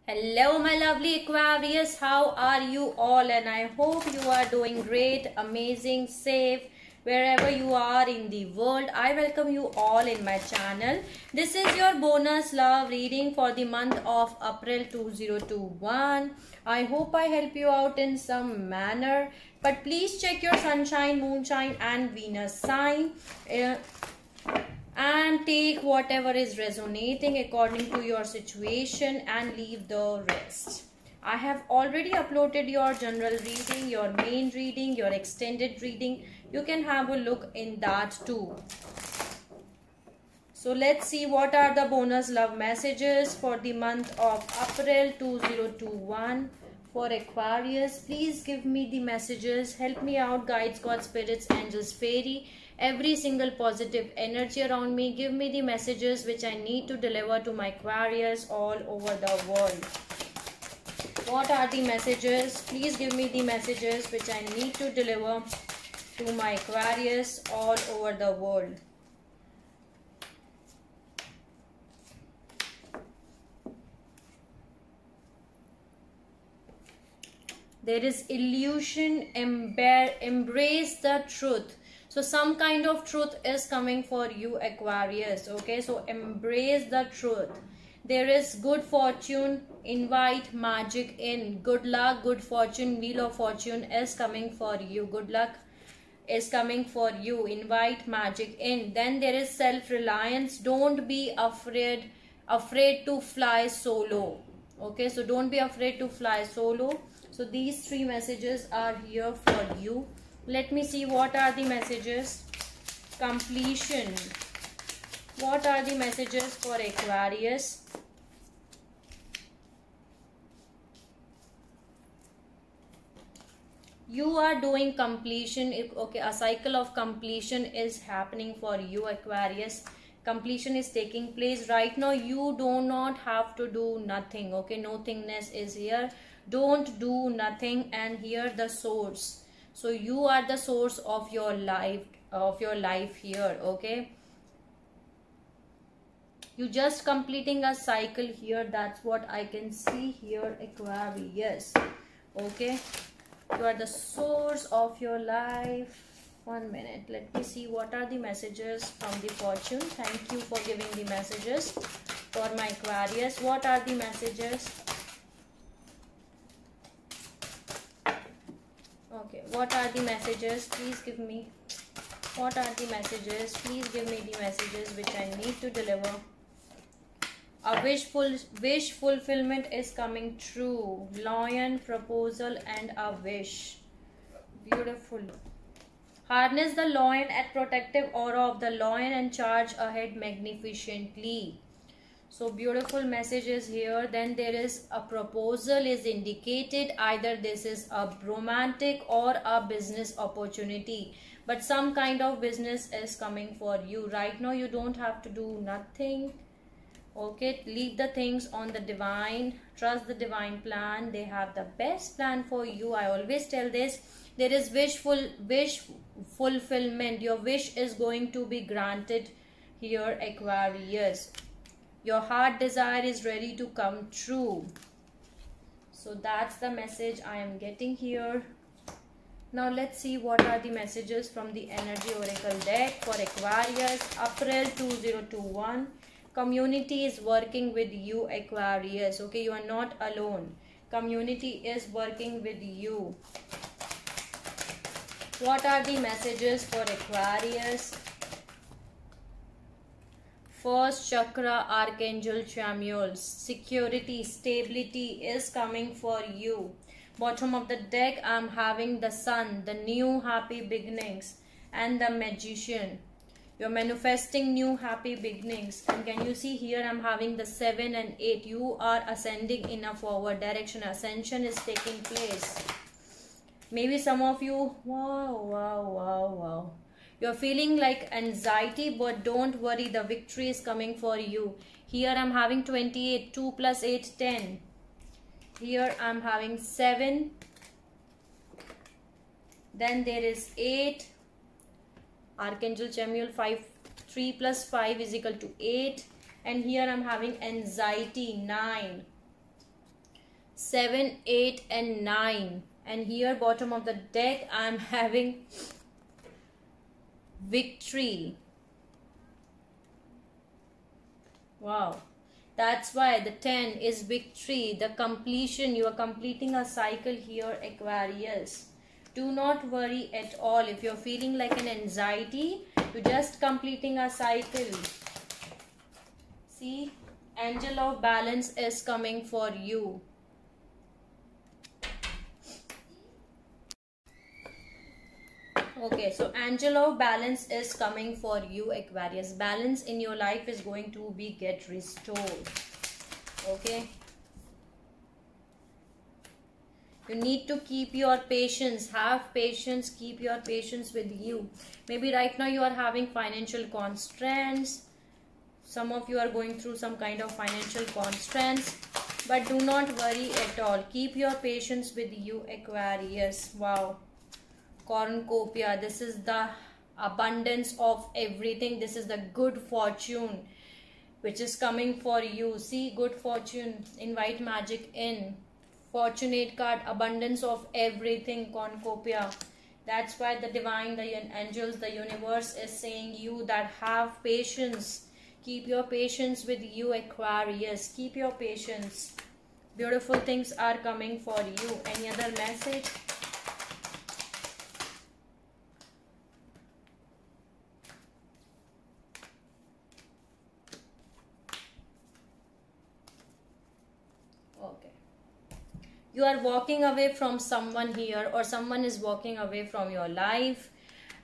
Hello my lovely Aquarius, how are you all? And I hope you are doing great, amazing, safe, wherever you are in the world. I welcome you all in my channel. This is your bonus love reading for the month of April 2021. I hope I help you out in some manner. But please check your sunshine, moonshine and Venus sign. And take whatever is resonating according to your situation and leave the rest. I have already uploaded your general reading, your main reading, your extended reading. You can have a look in that too. So let's see what are the bonus love messages for the month of April 2021 for Aquarius. Please give me the messages. Help me out, guides, God, spirits, angels, fairy. Every single positive energy around me. Give me the messages which I need to deliver to my Aquarius all over the world. What are the messages? Please give me the messages which I need to deliver to my Aquarius all over the world. There is illusion, embrace the truth. So some kind of truth is coming for you, Aquarius. Okay, so embrace the truth. There is good fortune, invite magic in. Good luck, good fortune, wheel of fortune is coming for you. Good luck is coming for you. Invite magic in. Then there is self-reliance. Don't be afraid to fly solo. Okay, so don't be afraid to fly solo. So these three messages are here for you. Let me see what are the messages. Completion. What are the messages for Aquarius? You are doing completion. Okay, a cycle of completion is happening for you, Aquarius. Completion is taking place right now. You do not have to do nothing. Okay, nothingness is here. Don't do nothing, and here the source. So you are the source of your life here. Okay, you just completing a cycle here. That's what I can see here, Aquarius. Okay, you are the source of your life. 1 minute, let me see what are the messages from the fortune. Thank you for giving the messages for my Aquarius. What are the messages? Okay, what are the messages? Please give me. What are the messages? Please give me the messages which I need to deliver. A wish fulfillment is coming true. Lion, proposal and a wish. Beautiful. Harness the lion at protective aura of the lion and charge ahead magnificently. So beautiful messages here. Then there is a proposal is indicated. Either this is a romantic or a business opportunity, but some kind of business is coming for you right now. You don't have to do nothing. Okay, leave the things on the divine. Trust the divine plan. They have the best plan for you. I always tell this. There is wish fulfillment. Your wish is going to be granted here, Aquarius. Your heart desire is ready to come true. So that's the message I am getting here. Now let's see what are the messages from the Energy Oracle deck for Aquarius, April 2021. Community is working with you, Aquarius. Okay, you are not alone. Community is working with you. What are the messages for Aquarius? First chakra, Archangel Chamuel. Security, stability is coming for you. Bottom of the deck, I'm having the Sun, the new happy beginnings, and the Magician. You're manifesting new happy beginnings. And can you see here, I'm having the 7 and 8. You are ascending in a forward direction. Ascension is taking place. Maybe some of you, wow. You're feeling like anxiety, but don't worry, the victory is coming for you. Here I'm having 28, 2 plus 8, 10. Here I'm having 7. Then there is 8. Archangel Chamuel, 5, 3 plus 5 is equal to 8. And here I'm having anxiety, 9. 7, 8 and 9. And here bottom of the deck I'm having victory. Wow. That's why the 10 is victory, the completion. You are completing a cycle here, Aquarius. Do not worry at all. If you're feeling like an anxiety, you're just completing a cycle. See, Angel of Balance is coming for you. Okay, so Angel of Balance is coming for you, Aquarius. Balance in your life is going to get restored. Okay. You need to keep your patience. Have patience. Keep your patience with you. Maybe right now you are having financial constraints. Some of you are going through some kind of financial constraints. But do not worry at all. Keep your patience with you, Aquarius. Wow. Cornucopia. This is the abundance of everything. This is the good fortune which is coming for you. See, good fortune. Invite magic in. Fortunate card, abundance of everything, Cornucopia. That's why the divine, the angels, the universe is saying you that have patience. Keep your patience with you, Aquarius. Keep your patience. Beautiful things are coming for you. Any other message? Okay. You are walking away from someone here, or someone is walking away from your life,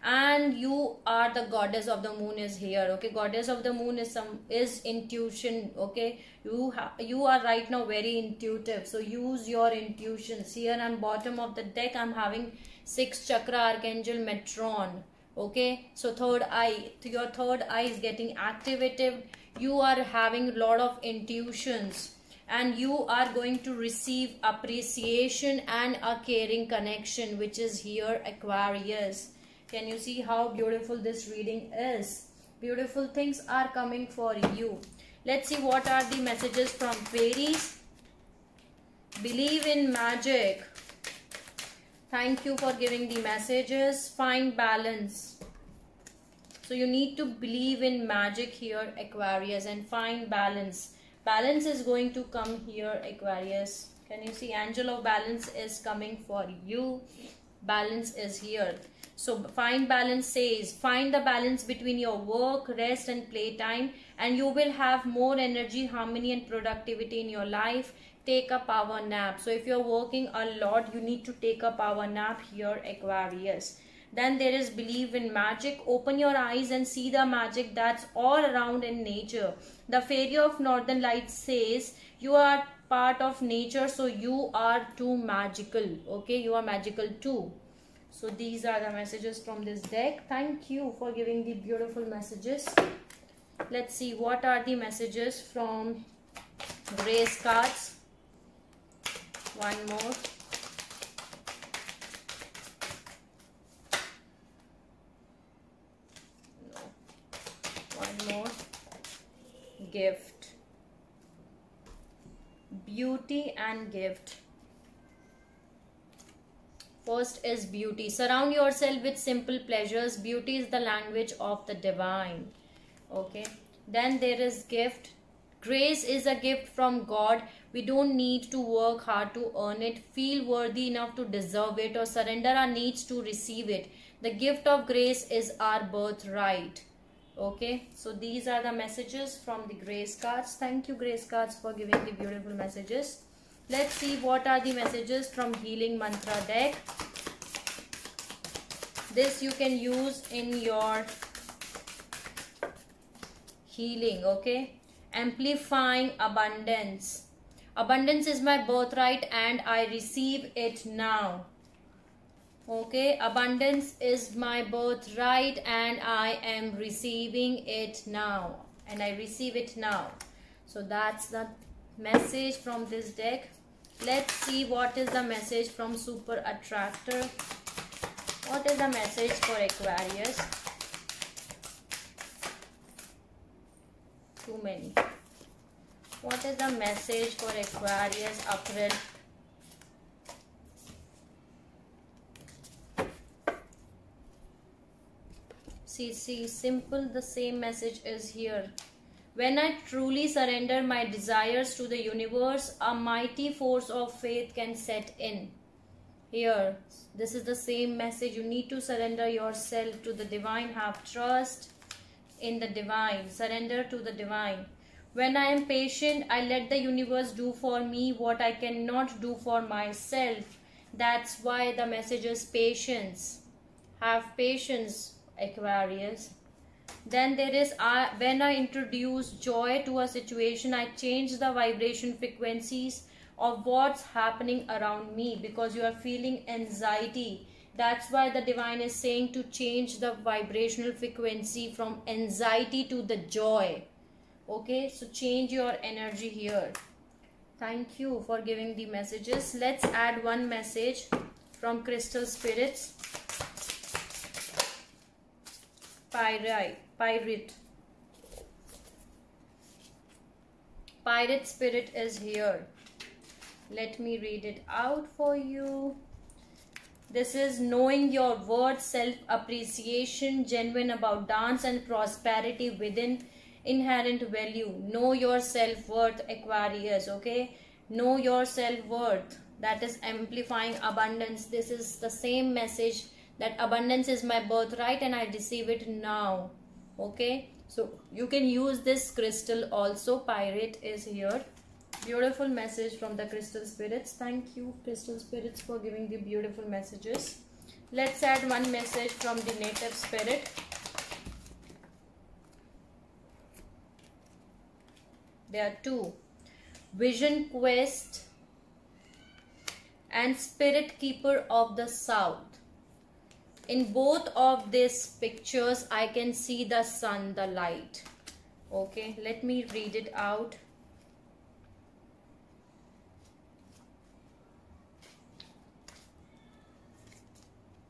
and you are the goddess of the moon is here. Okay, goddess of the moon is intuition. Okay, you are right now very intuitive, so use your intuitions. Here on bottom of the deck I'm having 6 chakra archangel Metron. Okay, so third eye, your third eye is getting activated. You are having a lot of intuitions, and you are going to receive appreciation and a caring connection, which is here, Aquarius. Can you see how beautiful this reading is? Beautiful things are coming for you. Let's see what are the messages from fairies. Believe in magic. Thank you for giving the messages. Find balance. So you need to believe in magic here, Aquarius, and find balance. Balance is going to come here, Aquarius. Can you see? Angel of Balance is coming for you. Balance is here. So find balance says, find the balance between your work, rest and playtime, and you will have more energy, harmony and productivity in your life. Take a power nap. So if you're working a lot, you need to take a power nap here, Aquarius. Then there is believe in magic. Open your eyes and see the magic that's all around in nature. The fairy of Northern Lights says you are part of nature, so you are too magical. Okay, you are magical too. So these are the messages from this deck. Thank you for giving the beautiful messages. Let's see what are the messages from Grace cards. One more. One more. Gift. Beauty and gift. First is beauty. Surround yourself with simple pleasures. Beauty is the language of the divine. Okay. Then there is gift. Grace is a gift from God. We don't need to work hard to earn it. Feel worthy enough to deserve it, or surrender our needs to receive it. The gift of grace is our birthright. Okay. So these are the messages from the Grace cards. Thank you, Grace cards, for giving the beautiful messages. Let's see what are the messages from Healing Mantra deck. This you can use in your healing. Okay. Amplifying abundance. Abundance is my birthright and I receive it now. Okay. Abundance is my birthright and I am receiving it now. And I receive it now. So that's the message from this deck. Let's see what is the message from Super Attractor. What is the message for Aquarius? Too many. What is the message for Aquarius, April See, simple, the same message is here. When I truly surrender my desires to the universe, a mighty force of faith can set in. Here, this is the same message. You need to surrender yourself to the divine. Have trust in the divine. Surrender to the divine. When I am patient, I let the universe do for me what I cannot do for myself. That's why the message is patience. Have patience, Aquarius. Then there is, when I introduce joy to a situation, I change the vibration frequencies of what's happening around me, because you are feeling anxiety. That's why the divine is saying to change the vibrational frequency from anxiety to the joy. Okay, so change your energy here. Thank you for giving the messages. Let's add one message from Crystal Spirits. Pirate Spirit is here. Let me read it out for you. This is knowing your worth, self-appreciation, genuine about dance and prosperity within, inherent value. Know your self-worth, Aquarius. Okay, know your self-worth. That is amplifying abundance. This is the same message, that abundance is my birthright and I receive it now. Okay, so you can use this crystal also. Pirate is here. Beautiful message from the Crystal Spirits. Thank you, Crystal Spirits, for giving the beautiful messages. Let's add one message from the Native Spirit. There are two: Vision Quest and Spirit Keeper of the South. In both of these pictures, I can see the sun, the light. Okay, let me read it out.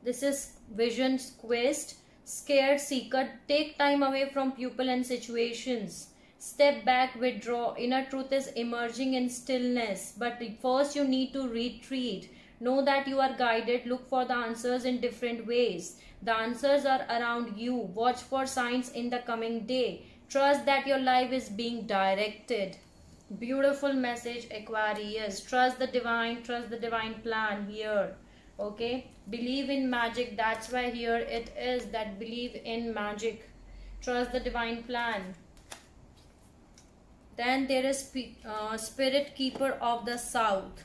This is Vision Quest. Scared seeker, take time away from people and situations. Step back, withdraw. Inner truth is emerging in stillness. But first you need to retreat. Know that you are guided. Look for the answers in different ways. The answers are around you. Watch for signs in the coming day. Trust that your life is being directed. Beautiful message, Aquarius. Trust the divine plan here. Okay, believe in magic. That's why here it is, that believe in magic. Trust the divine plan. Then there is Spirit Keeper of the South.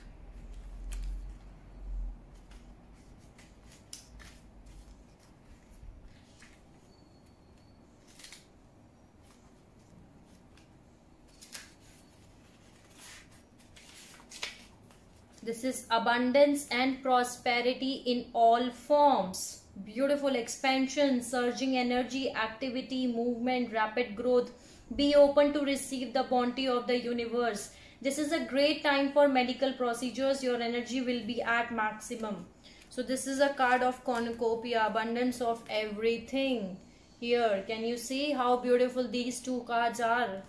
This is abundance and prosperity in all forms. Beautiful expansion, surging energy, activity, movement, rapid growth. Be open to receive the bounty of the universe. This is a great time for medical procedures. Your energy will be at maximum. So this is a card of cornucopia, abundance of everything. Here, can you see how beautiful these two cards are?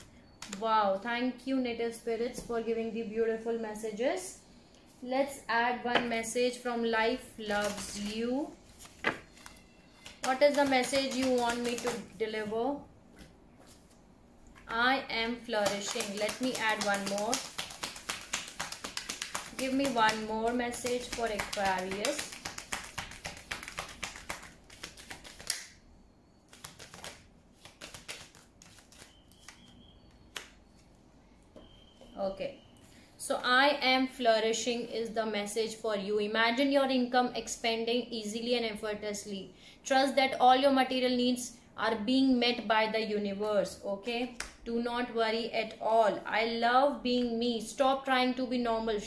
Wow, thank you, Native Spirits, for giving the beautiful messages. Let's add one message from Life Loves You. What is the message you want me to deliver? I am flourishing. Let me add one more. Give me one more message for Aquarius. Okay. So I am flourishing is the message for you. Imagine your income expanding easily and effortlessly. Trust that all your material needs are being met by the universe. Okay, do not worry at all. I love being me. Stop trying to be normal.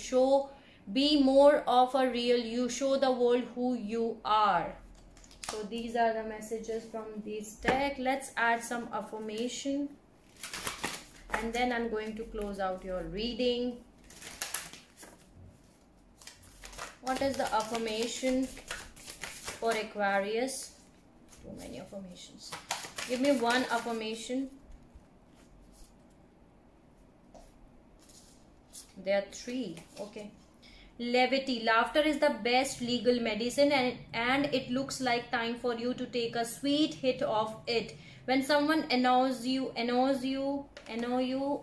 Be more of a real you. Show the world who you are. So these are the messages from this deck. Let's add some affirmation, and then I'm going to close out your reading. What is the affirmation for Aquarius? Too many affirmations. Give me one affirmation. There are three. Okay. Levity. Laughter is the best legal medicine, and it looks like time for you to take a sweet hit of it. When someone annoys you,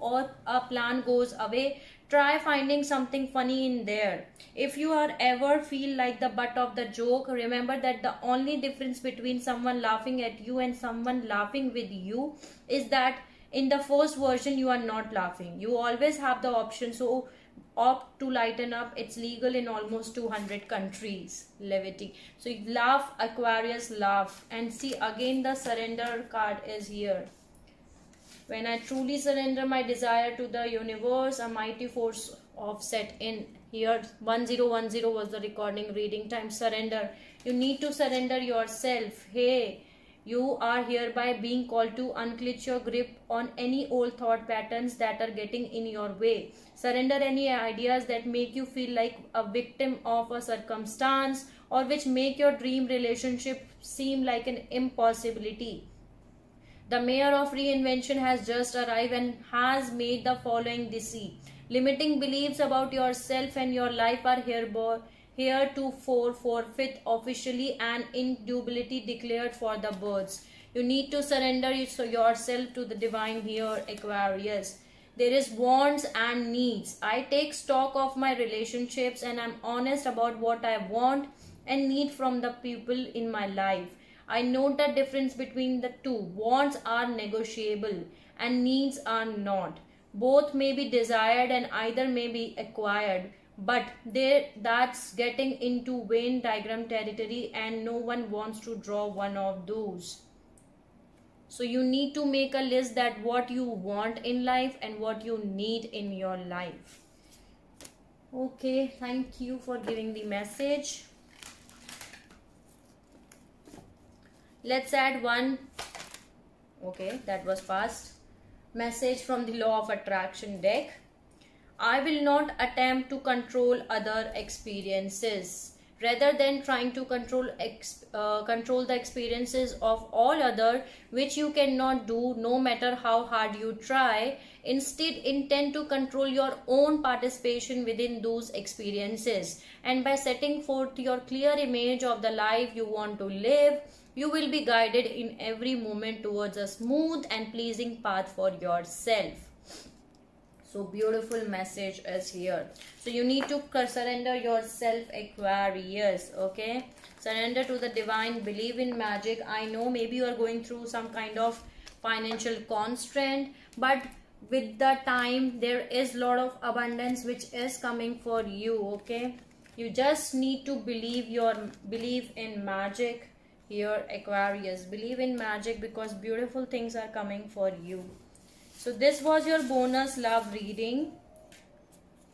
or a plan goes away, try finding something funny in there. If you are ever feel like the butt of the joke, remember that the only difference between someone laughing at you and someone laughing with you is that in the first version you are not laughing. You always have the option, so opt to lighten up. It's legal in almost 200 countries. Levity. So you laugh, Aquarius, laugh. And see, again the surrender card is here. When I truly surrender my desire to the universe, a mighty force of set in. Here 1010 was the recording reading time. Surrender. You need to surrender yourself. Hey, you are hereby being called to unclench your grip on any old thought patterns that are getting in your way. Surrender any ideas that make you feel like a victim of a circumstance, or which make your dream relationship seem like an impossibility. The mayor of reinvention has just arrived and has made the following decree. Limiting beliefs about yourself and your life are heretofore forfeit, officially and indubitably declared for the birds. You need to surrender yourself to the divine here, Aquarius. There is wants and needs. I take stock of my relationships and I'm honest about what I want and need from the people in my life. I note the difference between the two. Wants are negotiable and needs are not. Both may be desired and either may be acquired. But that's getting into Venn diagram territory, and no one wants to draw one of those. So you need to make a list that what you want in life and what you need in your life. Okay, thank you for giving the message. Let's add one. Okay, that was fast. Message from the Law of Attraction deck. I will not attempt to control other experiences. Rather than trying to control the experiences of all other, which you cannot do no matter how hard you try, instead intend to control your own participation within those experiences. And by setting forth your clear image of the life you want to live, you will be guided in every moment towards a smooth and pleasing path for yourself. So beautiful message is here. So you need to surrender yourself, Aquarius. Okay, surrender to the divine. Believe in magic. I know maybe you are going through some kind of financial constraint, but with the time there is a lot of abundance which is coming for you. Okay, you just need to believe in magic here, Aquarius. Believe in magic, because beautiful things are coming for you. So this was your bonus love reading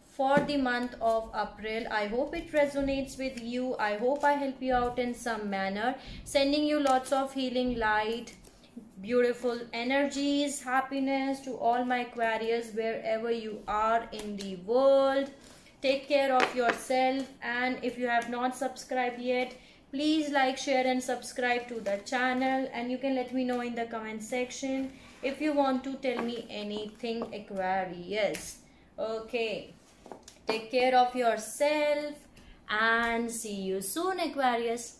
for the month of April. I hope it resonates with you. I hope I help you out in some manner. Sending you lots of healing light, beautiful energies, happiness to all my Aquarius wherever you are in the world. Take care of yourself, and if you have not subscribed yet, please like, share and subscribe to the channel, and you can let me know in the comment section if you want to tell me anything, Aquarius. Okay, take care of yourself and see you soon, Aquarius.